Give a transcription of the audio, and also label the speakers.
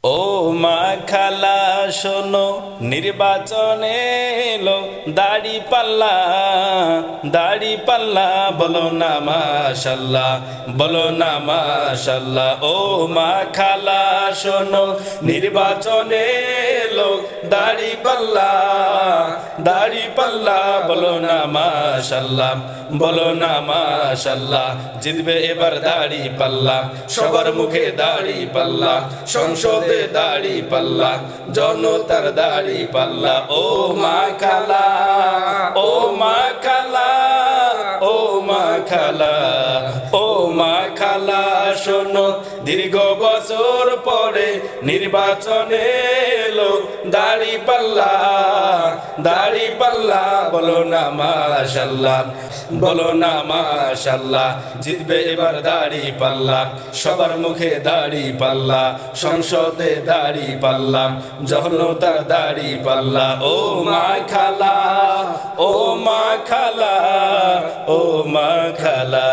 Speaker 1: ও মা খালা শোনো, নির্বাচনে এলো দাড়ি পাল্লা, দাড়ি পাল্লা, বলো না মাশাল্লাহ, বলো না মাশাল্লাহ। ও মা খালা শোনো, নির্বাচনে এলো দাড়ি পাল্লা, দাড়ি পাল্লা, বলো না মাশাল্লাহ, বলো না মাশাল্লাহ। জিতবে এবার দাড়ি পাল্লা, সবার মুখে দাড়ি পাল্লা, সংসদে দাড়ি পাল্লা, জনতার দাড়ি পাল্লা। ও মা খালা, ও মা খালা, ও মা খালা, ও মা খালা শোনো, দীর্ঘ বছর পরে নির্বাচনে এলো দাড়ি পাল্লা, দাড়ি পাল্লা, বলো না মাশাল্লাহ, বলো না মাশাল্লাহ। জিতবে এবার দাড়ি পাল্লা, সবার মুখে দাড়ি পাল্লা, সংসদে দাড়ি পাল্লা, জনতার দাড়ি পাল্লা। ও মা খালা, ও মা খালা, ও মা খালা।